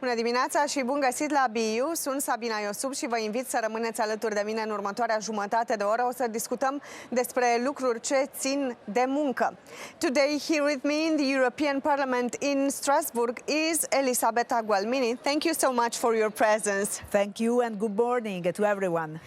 Bună dimineața și bun găsit la BU. Sunt Sabina Iosub și vă invit să rămâneți alături de mine în următoarea jumătate de oră. O să discutăm despre lucruri ce țin de muncă. Today here with me in the European Parliament in Strasbourg is Elisabetta Gualmini. Thank you so much for your presence. Thank you and good morning to everyone.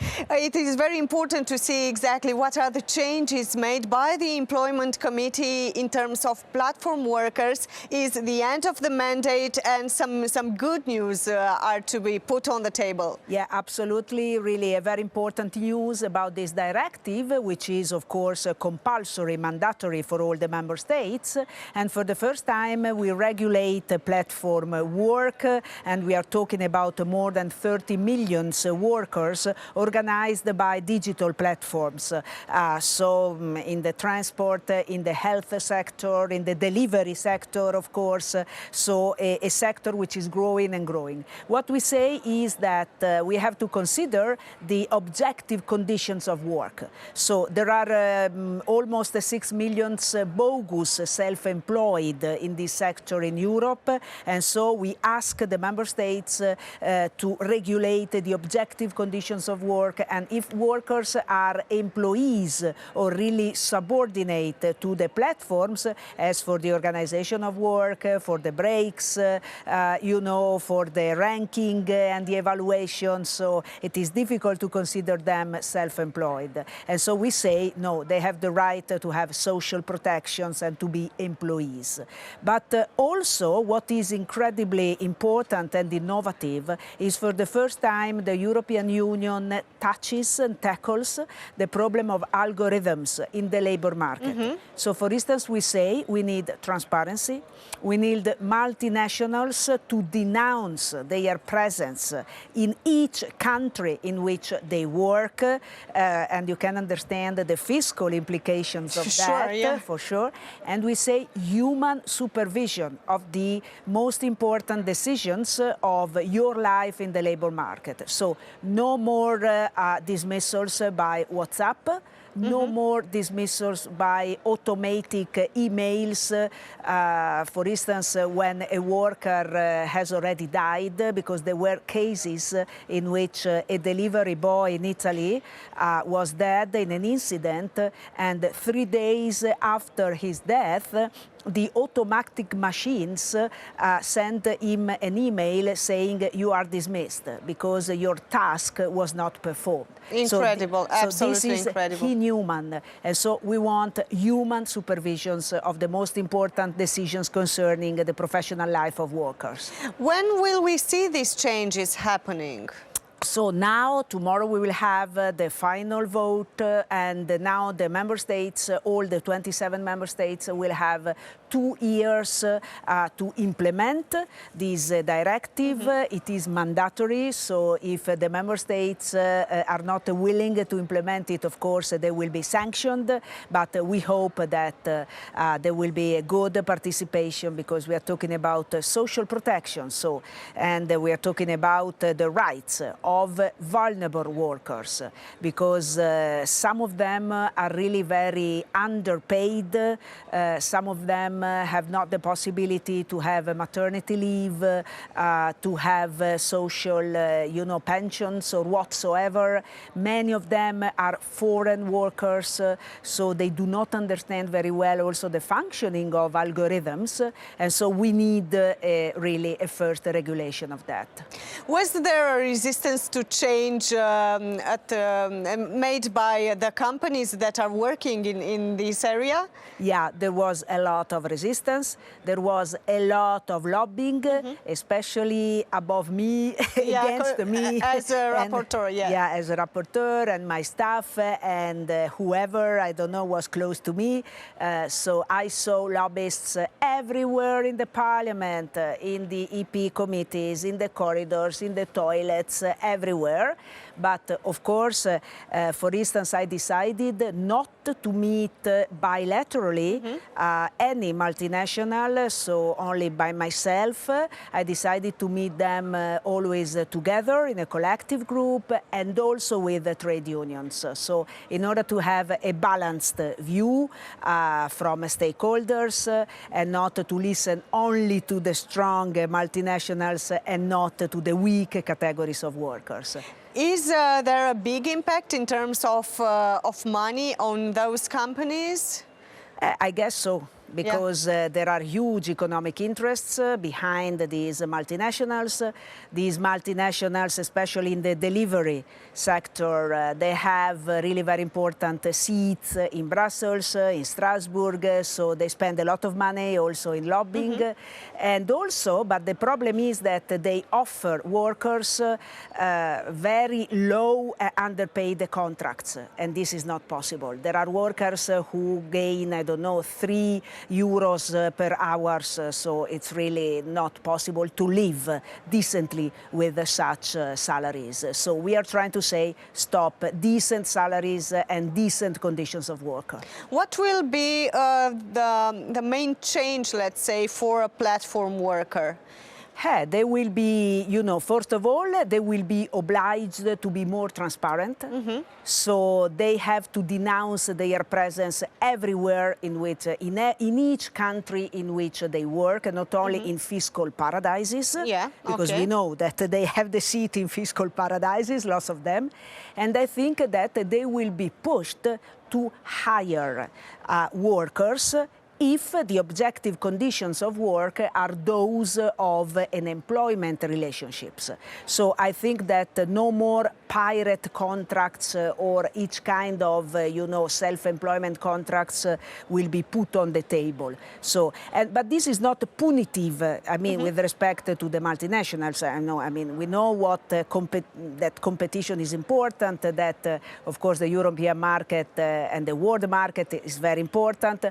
It is very important to see exactly what are the changes made by the Employment Committee in terms of platform workers. Is the end of the mandate and some good news are to be put on the table. Yeah, absolutely. Really a very important news about this directive, which is of course compulsory, mandatory for all the member states. And for the first time we regulate platform work, and we are talking about more than 30 million workers organized by digital platforms. So in the transport, in the health sector, in the delivery sector, of course, so a sector which is growing and growing. What we say is that we have to consider the objective conditions of work. So there are almost 6 million bogus self-employed in this sector in Europe, and so we ask the member states to regulate the objective conditions of work, and if workers are employees or really subordinate to the platforms, as for the organization of work, for the breaks, for the ranking and the evaluation, so it is difficult to consider them self-employed. And so we say, no, they have the right to have social protections and to be employees. But also what is incredibly important and innovative is for the first time the European Union touches and tackles the problem of algorithms in the labor market. Mm-hmm. So for instance, we say we need transparency, we need multinationals to denounce their presence in each country in which they work, and you can understand the fiscal implications of that, yeah. For sure. And we say human supervision of the most important decisions of your life in the labor market. So no more dismissals by WhatsApp, no more dismissals by automatic emails. For instance, when a worker has already died, because there were cases in which a delivery boy in Italy was dead in an incident, and 3 days after his death, the automatic machines sent him an email saying you are dismissed because your task was not performed. Incredible, so absolutely this is incredible. Inhuman, and so we want human supervisions of the most important decisions concerning the professional life of workers. When will we see these changes happening? So now, tomorrow we will have the final vote, and now the member states, all the 27 member states will have 2 years to implement this directive. Mm-hmm. It is mandatory, so if the member states are not willing to implement it, of course, they will be sanctioned, but we hope that there will be a good participation, because we are talking about social protection, and we are talking about the rights of vulnerable workers, because some of them are really very underpaid. Some of them have not the possibility to have a maternity leave, to have social, pensions or whatsoever. Many of them are foreign workers, so they do not understand very well also the functioning of algorithms, and so we need really a first regulation of that. Was there a resistance to change made by the companies that are working in this area? Yeah, there was a lot of resistance. There was a lot of lobbying, especially above me, against me. As a rapporteur, yeah. Yeah, as a rapporteur and my staff and whoever, I don't know, was close to me. So I saw lobbyists everywhere in the parliament, in the EP committees, in the corridors, in the toilets, everywhere. But of course, for instance, I decided not to meet bilaterally any multinational, so only by myself. I decided to meet them always together in a collective group and also with the trade unions. So in order to have a balanced view from stakeholders and not to listen only to the strong multinationals and not to the weak categories of workers. Is there a big impact in terms of money on those companies? I guess so, because there are huge economic interests behind these multinationals. These multinationals, especially in the delivery sector, they have really very important seats in Brussels, in Strasbourg, so they spend a lot of money also in lobbying. And also, but the problem is that they offer workers very low underpaid contracts, and this is not possible. There are workers who gain, I don't know, €3 per hour, so it's really not possible to live decently with such salaries. So we are trying to say stop decent salaries and decent conditions of work. What will be the main change, let's say, for a platform worker? They will be, first of all, they will be obliged to be more transparent. So they have to denounce their presence everywhere in each country in which they work, not only in fiscal paradises, because we know that they have the seat in fiscal paradises, lots of them. And I think that they will be pushed to hire workers if the objective conditions of work are those of an employment relationships. So I think that no more pirate contracts or each kind of, self-employment contracts will be put on the table. So, but this is not punitive, with respect to the multinationals. We know that competition is important, that, of course, the European market and the world market is very important.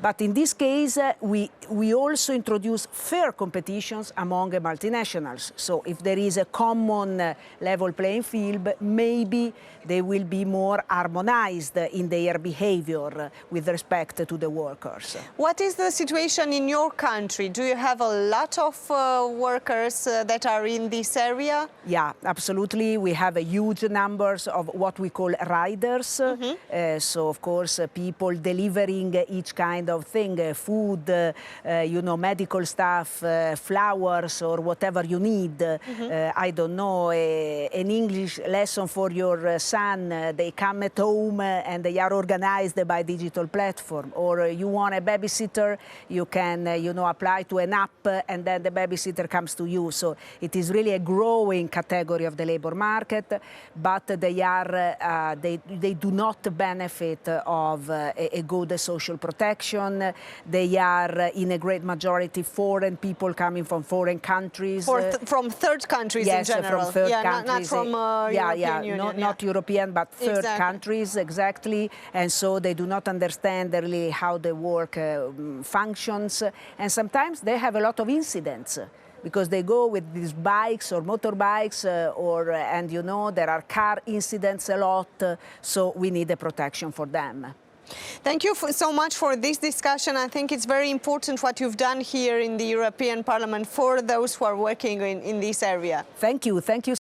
But in this case, we also introduce fair competitions among multinationals. So if there is a common level playing field, maybe they will be more harmonized in their behavior with respect to the workers. What is the situation in your country? Do you have a lot of workers that are in this area? Yeah, absolutely. We have a huge numbers of what we call riders. So, of course, people delivering each kind of thing, food, medical stuff, flowers, or whatever you need. I don't know, an English lesson for your son. They come at home and they are organized by digital platform. Or you want a babysitter, you can, apply to an app and then the babysitter comes to you. So it is really a growing category of the labor market, but they do not benefit of a good social protection. They are, in a great majority, foreign people coming from foreign countries. From third countries in general. From third countries. Not from European Union. Not European, but third countries, exactly. And so they do not understand really how the work functions. And sometimes they have a lot of incidents, because they go with these bikes or motorbikes, and there are car incidents a lot, so we need a protection for them. Thank you so much for this discussion. I think it's very important what you've done here in the European Parliament for those who are working in this area. Thank you. Thank you